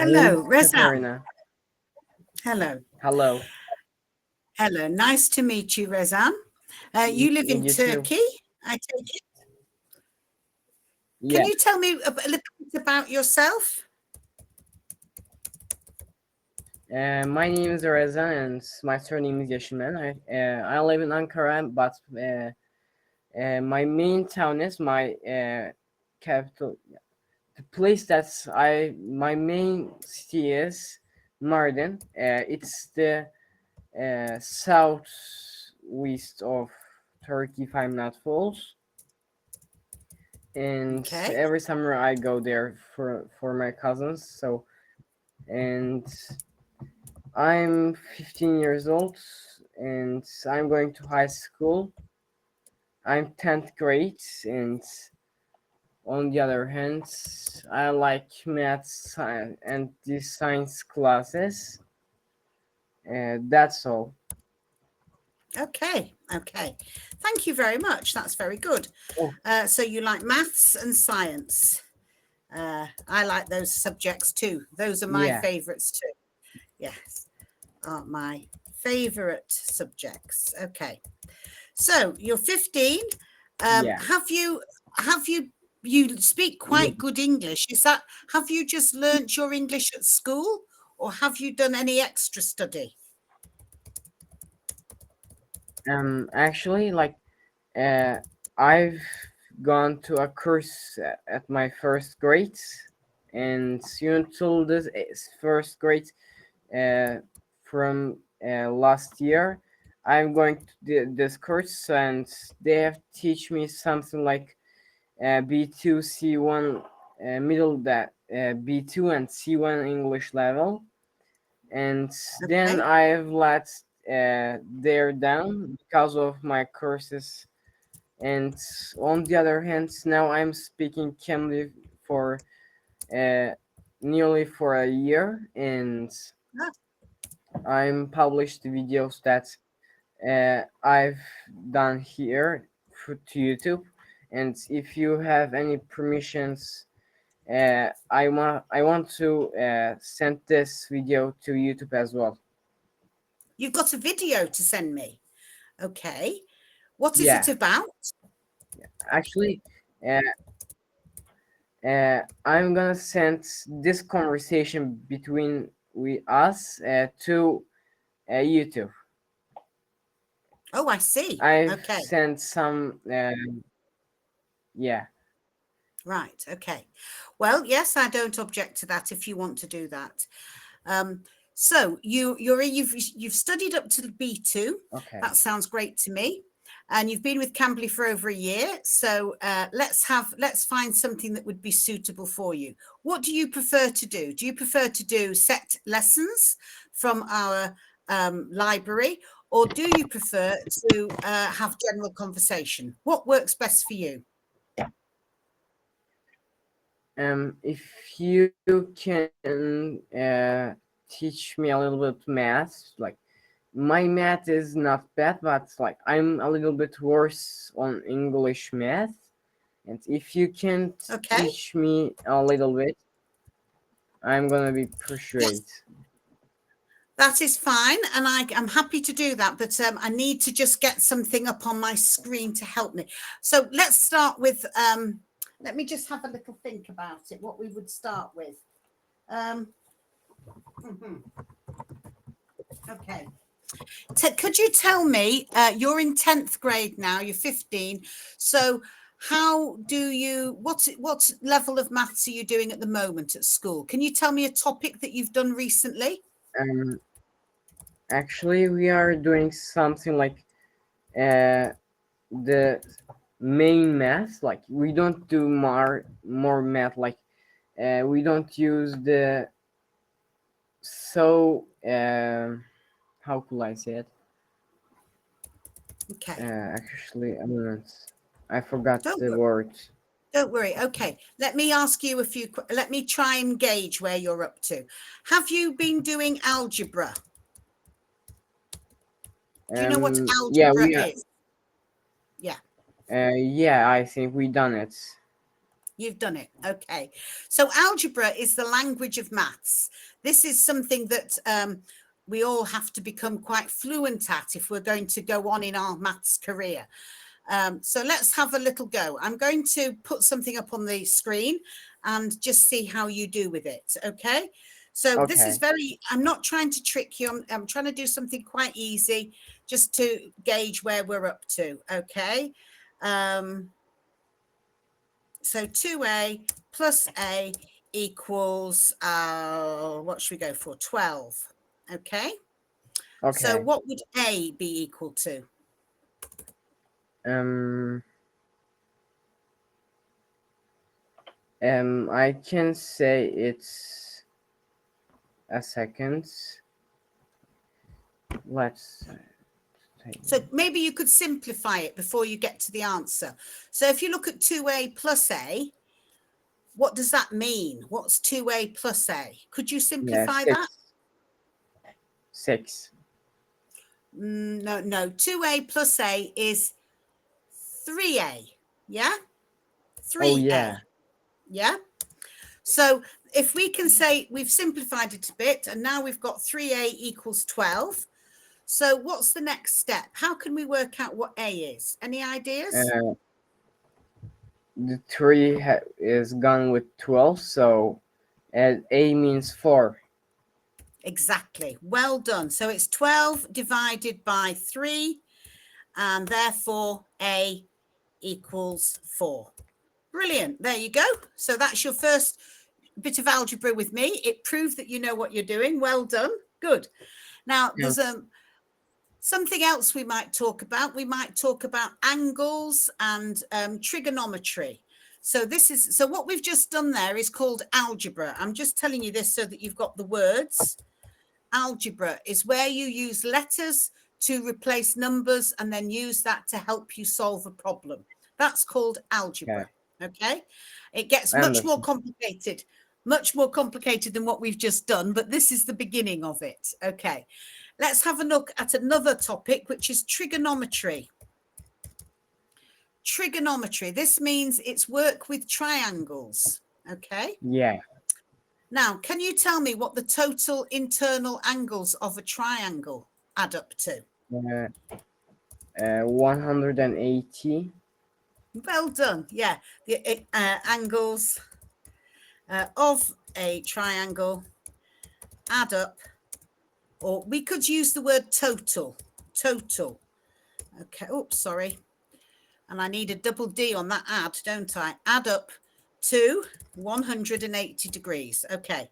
Hello, Rezan. Katerina. Hello. Hello. Hello. Nice to meet you, Rezan. You live in Turkey, I take it? Yeah. Can you tell me a little bit about yourself? My name is Rezan and my surname is Yashiman. I live in Ankara, but my main town is my capital. The place that's my main city is Mardin. It's the southwest of Turkey, if I'm not false. And every summer I go there for my cousins. So, and I'm 15 years old and I'm going to high school. I'm 10th grade, and on the other hand, I like maths and these science classes. That's all. Okay. Thank you very much. That's very good. Oh. So you like maths and science. I like those subjects too. Those are my favorites too. Yes, are my favorite subjects. Okay. So you're 15. You speak quite good English. Have you just learnt your English at school, or have you done any extra study? Actually, like, I've gone to a course at my first grade, and until this first grade, from last year, I'm going to this course, and they have teach me something like B2, C1, middle that B2 and C1 English level, and then I've let there down because of my courses. And on the other hand, now I'm speaking Cambly for nearly for a year, and I'm published videos that I've done here to YouTube. And if you have any permissions, I want to send this video to YouTube as well. You've got a video to send me. Okay. What is it about? Actually, I'm gonna send this conversation between us to YouTube. Oh, I see. I've sent some. Right. Okay. Well, yes, I don't object to that if you want to do that. So you've studied up to B2. Okay. That sounds great to me. And you've been with Cambly for over a year. So let's find something that would be suitable for you. What do you prefer to do? Do you prefer to do set lessons from our library, or do you prefer to have general conversation? What works best for you? If you can teach me a little bit math, like, my math is not bad, but like I'm a little bit worse on English math, and if you can teach me a little bit, I'm gonna be appreciated. That is fine, and I'm happy to do that, but I need to just get something up on my screen to help me. So let's start with, let me just have a little think about it, what we would start with. Okay. Could you tell me, you're in 10th grade now, you're 15, so how do you, what level of maths are you doing at the moment at school? Can you tell me a topic that you've done recently? Actually, we are doing something like the main math. Like, we don't do more math. Like, we don't use the how could I say it? Okay. Actually, a moment. I forgot the word. Don't worry. Okay. Let me ask you let me try and gauge where you're up to. Have you been doing algebra? Do you know what algebra is? Yeah. Yeah, I think we done it. You've done it. Okay. So algebra is the language of maths. This is something that we all have to become quite fluent at if we're going to go on in our maths career. So let's have a little go. I'm going to put something up on the screen and just see how you do with it. Okay. So this is I'm not trying to trick you. I'm trying to do something quite easy just to gauge where we're up to. Okay. So 2a plus a equals, what should we go for? 12. Okay. So what would a be equal to? I can say it's a second. Let's so maybe you could simplify it before you get to the answer. So if you look at 2a plus a, what does that mean? What's 2a plus a? Could you simplify that? 6. No, 2a plus a is 3a. Yeah? 3a. Oh, yeah. Yeah? So if we can say we've simplified it a bit and now we've got 3a equals 12. So what's the next step? How can we work out what a is? Any ideas? The 3 is gone with 12, so a means 4. Exactly. Well done. So it's 12 divided by 3, and therefore a equals 4. Brilliant. There you go. So that's your first bit of algebra with me. It proved that you know what you're doing. Well done. Good. Now, there's something else we might talk about. We might talk about angles and trigonometry. So so what we've just done there is called algebra. I'm just telling you this so that you've got the words. Algebra is where you use letters to replace numbers and then use that to help you solve a problem. That's called algebra. Okay. It gets much more complicated than what we've just done, but this is the beginning of it. Okay. Let's have a look at another topic, which is trigonometry. Trigonometry. This means it's work with triangles. Okay. Yeah. Now, can you tell me what the total internal angles of a triangle add up to? 180. Well done. Yeah. The angles of a triangle add up, or we could use the word total. Total. Okay. Oops, sorry. And I need a double D on that add, don't I? Add up to 180 degrees. Okay.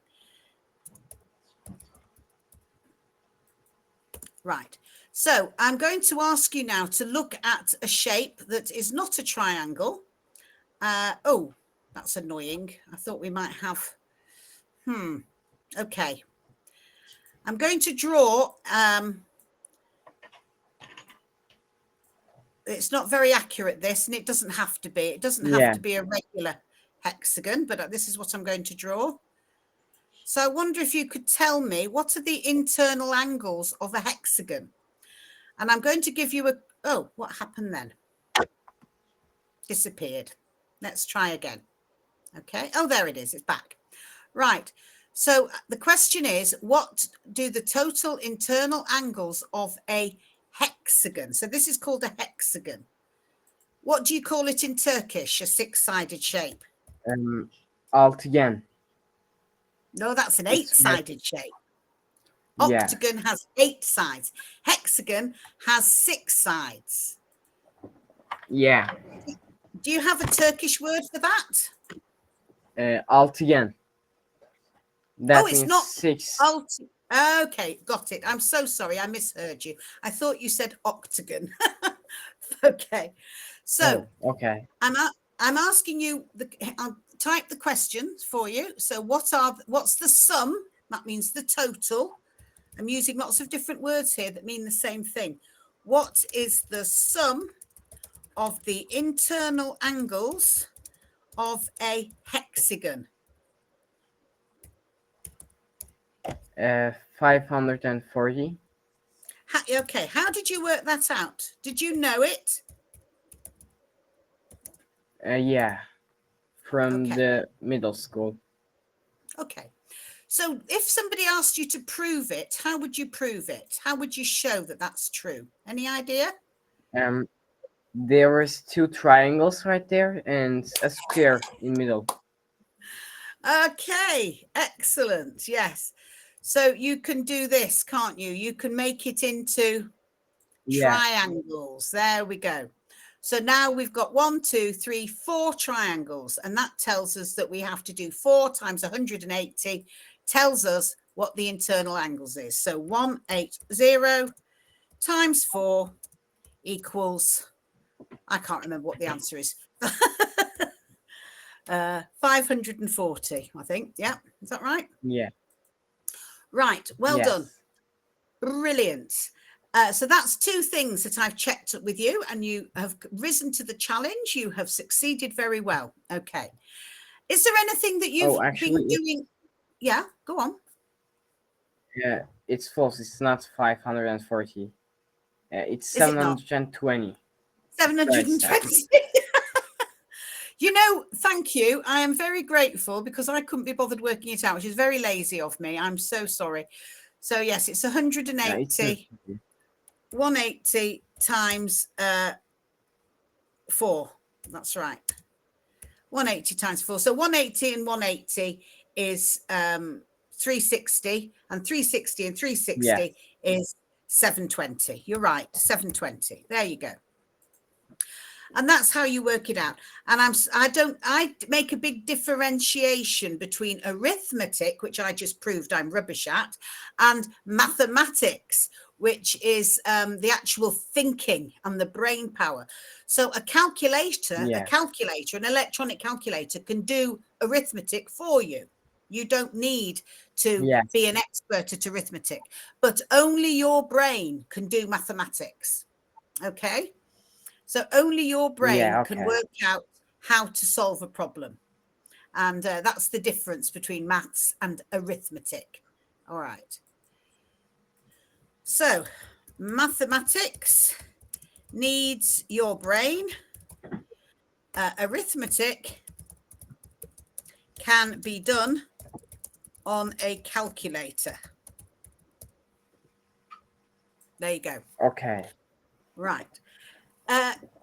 Right. So I'm going to ask you now to look at a shape that is not a triangle. Oh, that's annoying. I thought we might have. Okay. I'm going to draw. It's not very accurate, this, and it doesn't have to be. It doesn't have to be a regular hexagon, but this is what I'm going to draw. So I wonder if you could tell me what are the internal angles of a hexagon? And I'm going to give you oh, what happened then? Disappeared. Let's try again. Okay. Oh, there it is. It's back. Right. So the question is, what do the total internal angles of a hexagon? So this is called a hexagon. What do you call it in Turkish, a 6-sided shape? Altıgen. No, that's an 8-sided shape. Octagon has 8 sides. Hexagon has 6 sides. Yeah. Do you have a Turkish word for that? Altıgen. That it's means not 6. Okay, got it. I'm so sorry. I misheard you. I thought you said octagon. Okay. So I'm asking you I'll type the questions for you. So what's the sum? That means the total. I'm using lots of different words here that mean the same thing. What is the sum of the internal angles of a hexagon? 540. Okay, how did you work that out? Did you know it? Yeah. from the middle school. Okay. So if somebody asked you to prove it, how would you prove it? How would you show that that's true? Any idea? There was 2 triangles right there and a square in middle. Okay, excellent. Yes. So you can do this, can't you? You can make it into triangles. There we go. So now we've got 1, 2, 3, 4 triangles, and that tells us that we have to do 4 times 180, tells us what the internal angles is. So 180 times 4 equals, I can't remember what the answer is. 540, I think. Yeah, is that right? Yeah. Right. Well done. Brilliant. So that's 2 things that I've checked with you, and you have risen to the challenge. You have succeeded very well. Okay. Is there anything that you've been doing? Yeah, go on. Yeah, it's false. It's not 540. It's 720. 720. You know, thank you. I am very grateful because I couldn't be bothered working it out, which is very lazy of me. I'm so sorry. So yes, it's 180. 180 times 4. That's right. 180 times 4. So 180 and 180 is 360, and 360 and 360 is 720. You're right, 720. There you go. And that's how you work it out. And I make a big differentiation between arithmetic, which I just proved I'm rubbish at, and mathematics, which is the actual thinking and the brain power. So a calculator, an electronic calculator can do arithmetic for you. You don't need to be an expert at arithmetic, but only your brain can do mathematics. Okay? So only your brain can work out how to solve a problem. And that's the difference between maths and arithmetic. All right. So mathematics needs your brain. Arithmetic can be done on a calculator. There you go. Okay. Right.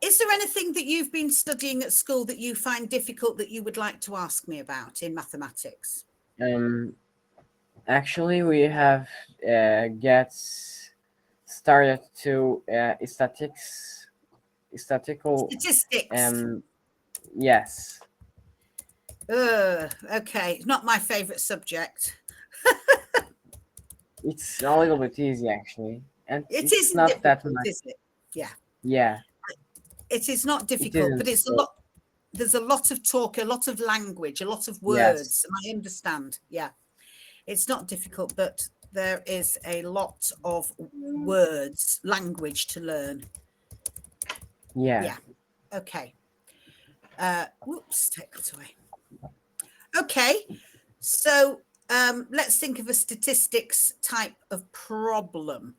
Is there anything that you've been studying at school that you find difficult that you would like to ask me about in mathematics? Actually, we have get started to statistics. Yes. Okay, not my favorite subject. It's a little bit easy actually, and it's not that much. Is it? Yeah. Yeah. It is not difficult, but it's a lot. There's a lot of talk, a lot of language, a lot of words, and I understand. Yeah, it's not difficult, but there is a lot of words, language to learn. Yeah. Okay. Whoops, take that away. Okay, so let's think of a statistics type of problem.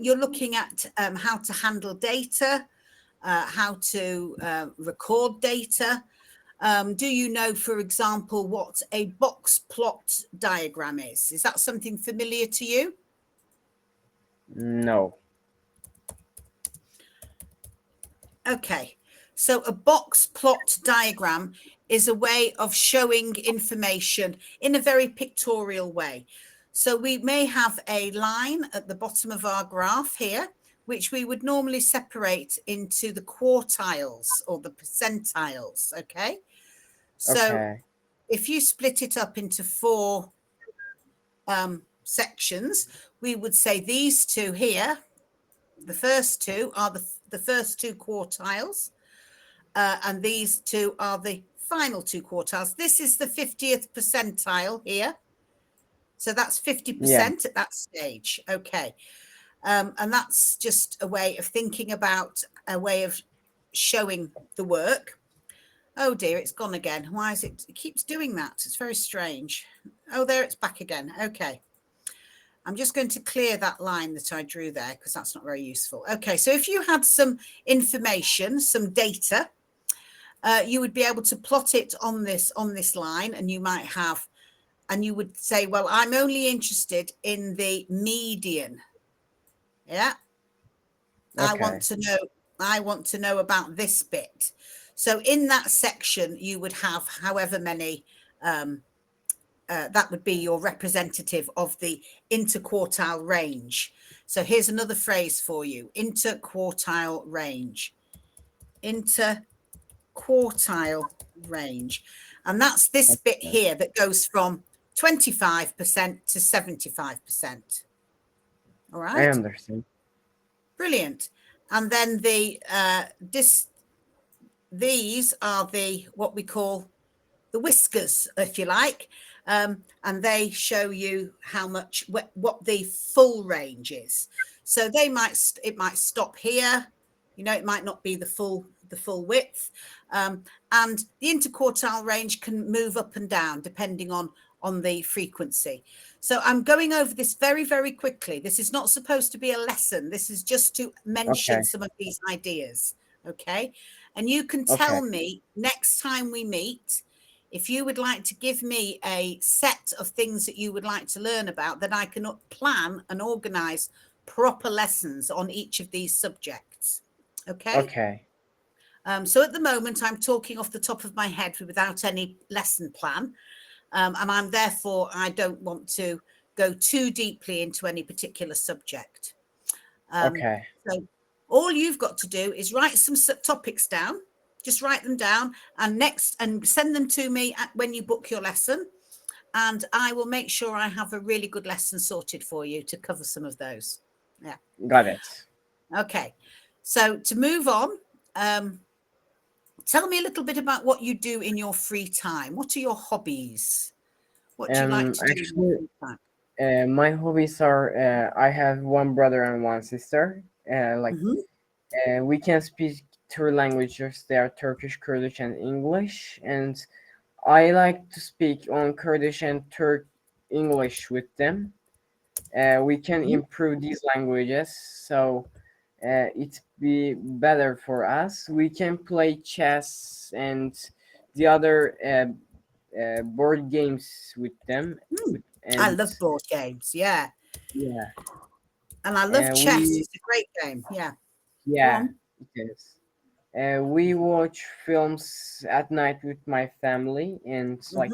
You're looking at how to handle data, how to record data. Do you know, for example, what a box plot diagram is? Is that something familiar to you? No. Okay, so a box plot diagram is a way of showing information in a very pictorial way. So we may have a line at the bottom of our graph here, which we would normally separate into the quartiles or the percentiles, okay? So if you split it up into 4 sections, we would say these 2 here, the first 2 are the first 2 quartiles, and these 2 are the final 2 quartiles. This is the 50th percentile here. So that's 50% at that stage. Okay. And that's just a way of thinking about a way of showing the work. Oh dear, it's gone again. Why is it? It keeps doing that. It's very strange. Oh, there it's back again. Okay. I'm just going to clear that line that I drew there because that's not very useful. Okay, so if you had some information, some data, you would be able to plot it on this line, and you might have, and you would say, well, I'm only interested in the median. Yeah. Okay. I want to know about this bit. So in that section, you would have however many, that would be your representative of the interquartile range. So here's another phrase for you: interquartile range. Interquartile range. And that's this bit here that goes from 25% to 75%. All right. I understand. Brilliant. And then these are what we call the whiskers, if you like, and they show you how much, what the full range is. So it might stop here, you know, it might not be the full width, and the interquartile range can move up and down depending on the frequency. So I'm going over this very, very quickly. This is not supposed to be a lesson. This is just to mention some of these ideas. Okay. And you can tell me next time we meet, if you would like to give me a set of things that you would like to learn about, then I can plan and organize proper lessons on each of these subjects. Okay. Okay. So at the moment, I'm talking off the top of my head without any lesson plan. And I don't want to go too deeply into any particular subject. Okay. So all you've got to do is write some topics down. Just write them down and send them to me when you book your lesson. And I will make sure I have a really good lesson sorted for you to cover some of those. Yeah. Got it. Okay. So to move on, tell me a little bit about what you do in your free time. What are your hobbies? What do you like to do in your free time? My hobbies are, I have one brother and one sister. We can speak 3 languages. They are Turkish, Kurdish, and English. And I like to speak on Kurdish and English with them. We can improve these languages, so it be better for us. We can play chess and the other board games with them. I love board games. Yeah. Yeah. And I love chess. It's a great game. Yeah. Yeah, it is. We watch films at night with my family, and it's like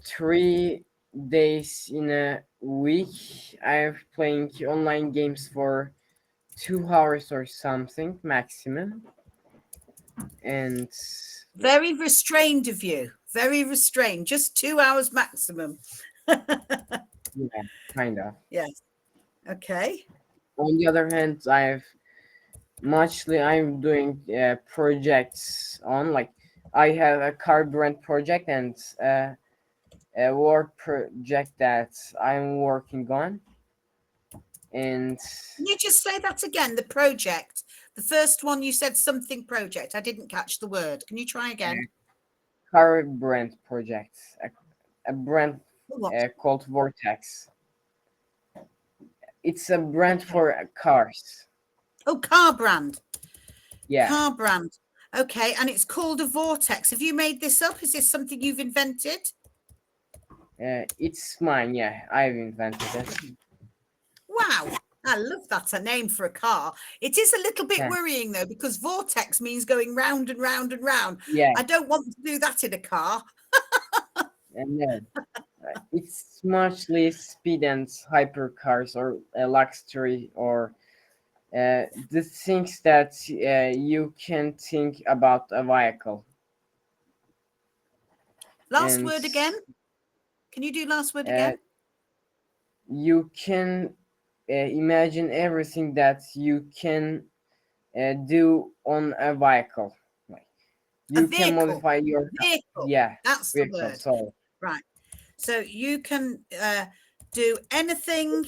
3 days in a week I'm playing online games for 2 hours or something maximum. And very restrained of you. Very restrained. Just 2 hours maximum. yeah, kind of. Yes. Okay. On the other hand, I'm doing projects on, like, I have a car brand project and a work project that I'm working on. And can you just say that again? The project, the first one, you said something project. I didn't catch the word. Can you try again? Car brand project, a brand called Vortex. It's a brand for cars. Oh, car brand. Yeah. Car brand. Okay. And it's called a Vortex. Have you made this up? Is this something you've invented? It's mine. Yeah, I've invented it. Wow. I love that. A name for a car. It is a little bit worrying though, because vortex means going round and round and round. Yeah. I don't want to do that in a car. No. It's mostly speed and hypercars or luxury or the things that you can think about a vehicle. Last word again. Can you do last word again? You can imagine everything that you can do on a vehicle. Like, you can modify your vehicle. Yeah, that's vehicle, the word. So. Right. So you can do anything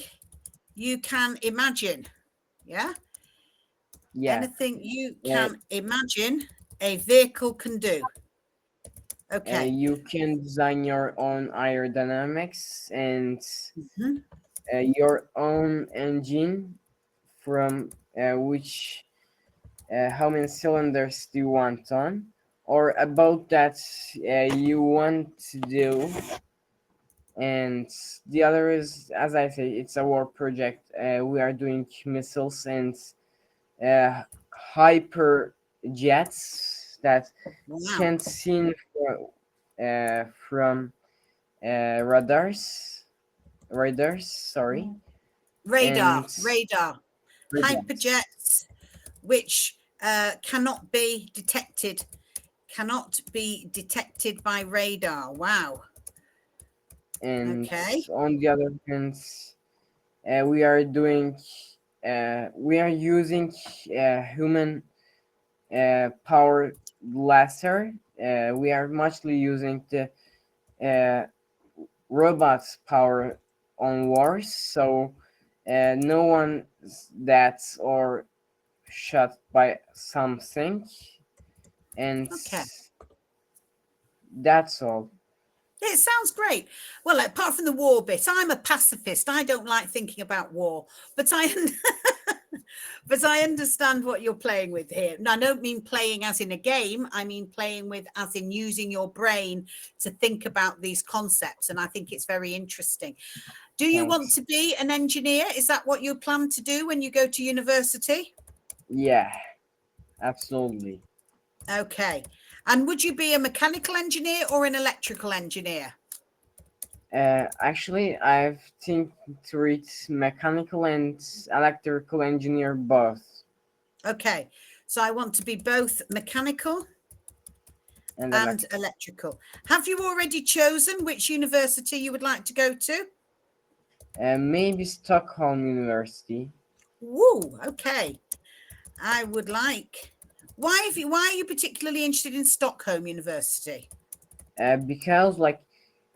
you can imagine. Yeah. Yeah. Anything you can imagine, a vehicle can do. Okay. You can design your own aerodynamics and your own engine from which how many cylinders do you want on, or about that you want to do. And the other is, as I say, it's a war project. We are doing missiles and hyper jets that Wow. can't seen from radars. Sorry. Radar. And Radar. radars. Hyperjets, which cannot be detected by radar. Wow. And Okay. on the other hand, we are using human power laser. We are mostly using the robots power on wars, so no one that's or shot by something, and Okay. that's all. It sounds great. Well, apart from the war bit, I'm a pacifist. I don't like thinking about war, but I understand what you're playing with here. And I don't mean playing as in a game. I mean playing with as in using your brain to think about these concepts. And I think it's very interesting. Do you want Thanks. to be an engineer? Is that what you plan to do when you go to university? Yeah, absolutely. Okay. And would you be a mechanical engineer or an electrical engineer? Actually, I've think to read mechanical and electrical engineer both. Okay. So I want to be both mechanical and electrical. Have you already chosen which university you would like to go to? Maybe Stockholm University. Woo, okay. I would like. Why are you particularly interested in Stockholm University? Because like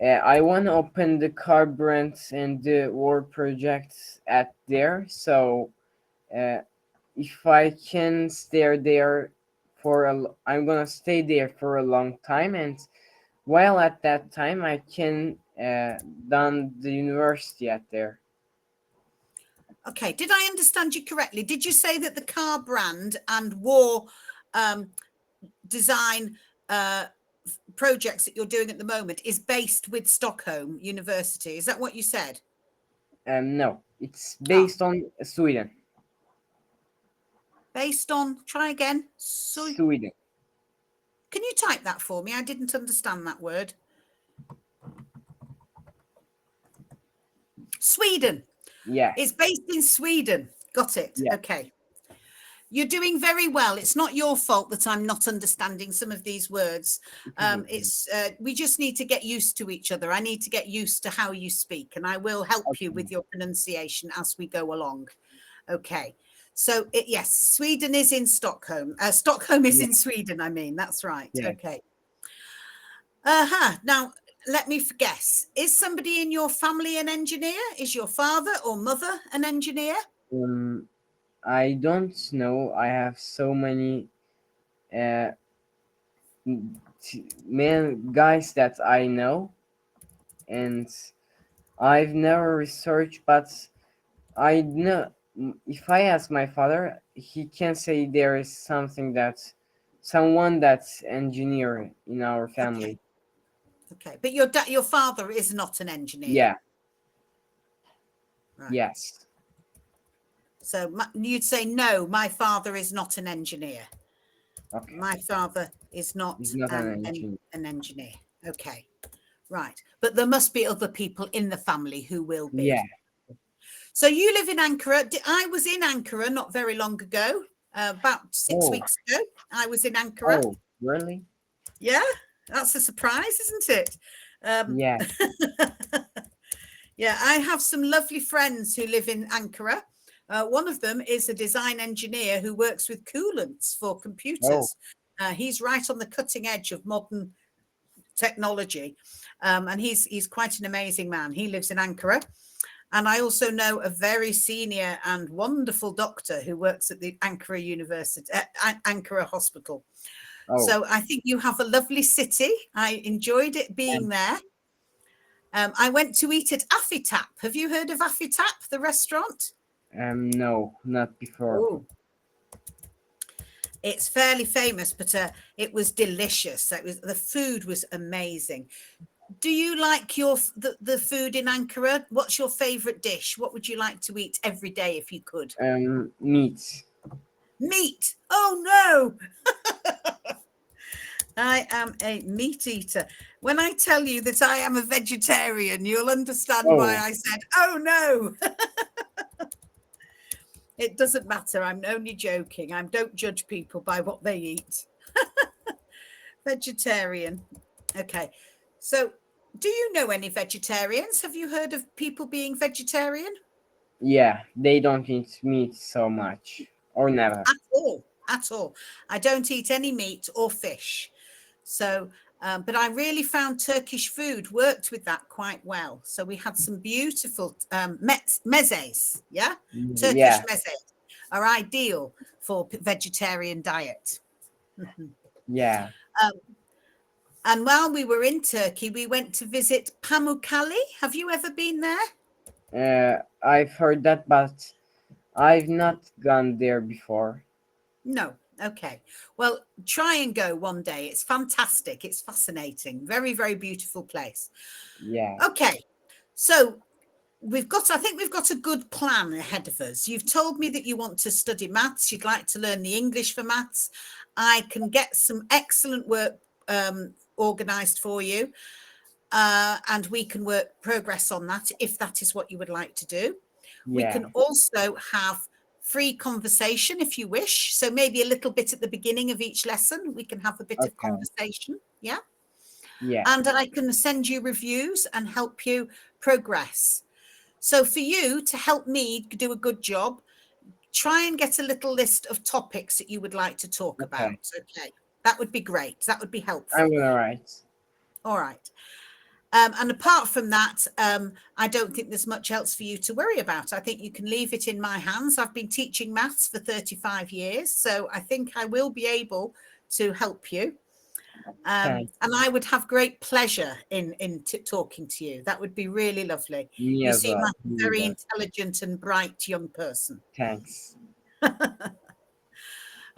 I want to open the car brand and the war projects at there. So if I can stay there I'm gonna stay there for a long time, and while at that time I can done the university at there. Okay, did I understand you correctly? Did you say that the car brand and war design projects that you're doing at the moment is based with Stockholm University? Is that what you said? No, it's based on Sweden. Based on, try again. Sweden. Can you type that for me? I didn't understand that word. Sweden. Yeah. It's based in Sweden. Got it. Yeah. Okay. You're doing very well. It's not your fault that I'm not understanding some of these words. We just need to get used to each other. I need to get used to how you speak, and I will help you with your pronunciation as we go along. Okay. So yes, Sweden is in Stockholm. Stockholm is in Sweden. I mean, that's right. Yeah. Okay. Now, let me guess. Is somebody in your family an engineer? Is your father or mother an engineer? I don't know. I have so many guys that I know, and I've never researched, but I know if I ask my father, he can say there is someone that's engineer in our family. Okay. But your father is not an engineer. Yeah. Right. Yes. So you'd say, no, my father is not an engineer. Okay. My father is not an engineer. Okay. Right. But there must be other people in the family who will be. Yeah. So you live in Ankara. I was in Ankara not very long ago, about 6 weeks ago. I was in Ankara. Oh, really? Yeah. That's a surprise, isn't it? Yeah. Yeah. I have some lovely friends who live in Ankara. One of them is a design engineer who works with coolants for computers. He's right on the cutting edge of modern technology. And he's quite an amazing man. He lives in Ankara. And I also know a very senior and wonderful doctor who works at the Ankara University, Ankara Hospital. So I think you have a lovely city. I enjoyed it being there. I went to eat at AFITAP. Have you heard of AFITAP, the restaurant? No, not before. Ooh. It's fairly famous, but it was delicious. The food was amazing. Do you like the food in Ankara? What's your favorite dish? What would you like to eat every day if you could? Meat. Meat. Oh no. I am a meat eater. When I tell you that I am a vegetarian, you'll understand why I said, oh no. It doesn't matter. I'm only joking. I don't judge people by what they eat. Vegetarian. Okay. So do you know any vegetarians? Have you heard of people being vegetarian? Yeah, they don't eat meat so much, or never. At all. At all. I don't eat any meat or fish. So, but I really found Turkish food worked with that quite well. So we had some beautiful mezes, yeah? Turkish mezes are ideal for vegetarian diet. Yeah. And while we were in Turkey, we went to visit Pamukkale. Have you ever been there? I've heard that, but I've not gone there before. No. Okay. Well, try and go one day. It's fantastic. It's fascinating. Very, very beautiful place. Yeah. Okay. So I think we've got a good plan ahead of us. You've told me that you want to study maths. You'd like to learn the English for maths. I can get some excellent work organized for you. And we can progress on that if that is what you would like to do. Yeah. We can also have free conversation if you wish. So maybe a little bit at the beginning of each lesson, we can have a bit of conversation. Yeah. Yeah. And I can send you reviews and help you progress. So for you to help me do a good job, try and get a little list of topics that you would like to talk about. Okay. That would be great. That would be helpful. I'm all right. All right. And apart from that, I don't think there's much else for you to worry about. I think you can leave it in my hands. I've been teaching maths for 35 years, so I think I will be able to help you. And I would have great pleasure in talking to you. That would be really lovely. You seem like a very intelligent and bright young person. Thanks.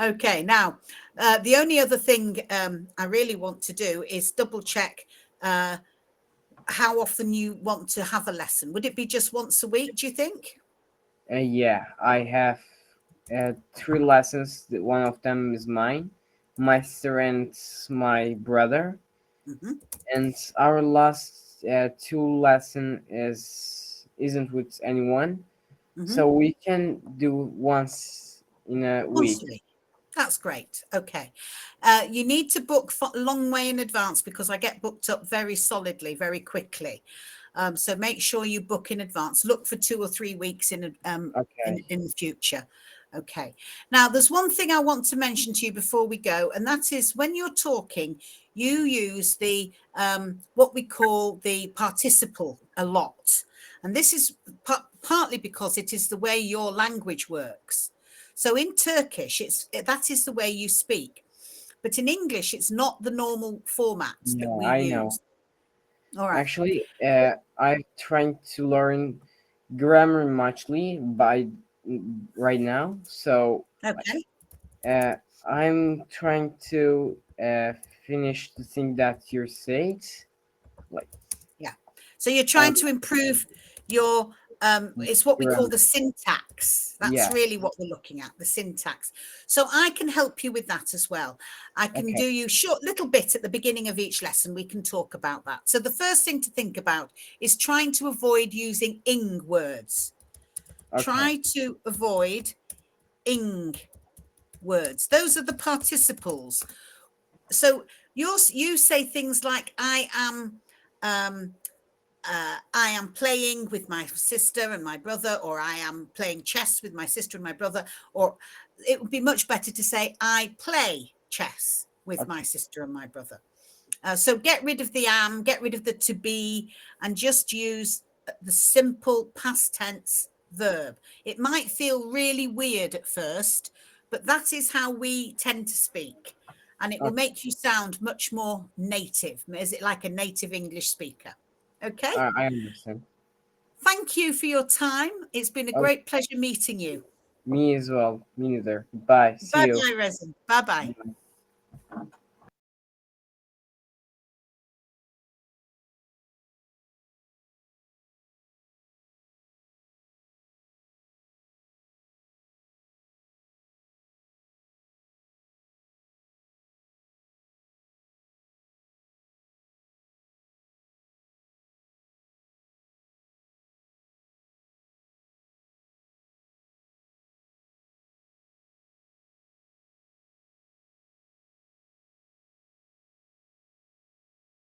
Okay, now, the only other thing I really want to do is double check how often you want to have a lesson. Would it be just once a week, do you think? Yeah, I have 3 lessons. One of them is mine, my sister and my brother. And our last 2 lesson isn't with anyone. So we can do once in a week. That's great. Okay. You need to book a long way in advance because I get booked up very solidly, very quickly. So make sure you book in advance. Look for 2 or 3 weeks in the future. Okay. Now, there's one thing I want to mention to you before we go, and that is when you're talking, you use the what we call the participle a lot. And this is partly because it is the way your language works. So in Turkish, that is the way you speak. But in English, it's not the normal format that we use. Know. All right. Actually, I'm trying to learn grammar muchly right now. So I'm trying to finish the thing that you said. So you're trying to improve your it's what we call the syntax. That's really what we're looking at, the syntax. So I can help you with that as well. I can do you short little bit at the beginning of each lesson. We can talk about that. So the first thing to think about is trying to avoid using ing words. Try to avoid ing words. Those are the participles. So you say things like I am playing with my sister and my brother, or I am playing chess with my sister and my brother, or it would be much better to say I play chess with my sister and my brother. So get rid of the am, get rid of the to be, and just use the simple past tense verb. It might feel really weird at first, but that is how we tend to speak. And it will make you sound much more native. Is it like a native English speaker? Okay. I understand. Thank you for your time. It's been a great pleasure meeting you. Me as well. Me neither. Bye. See Bye you. bye, Reza. Bye bye.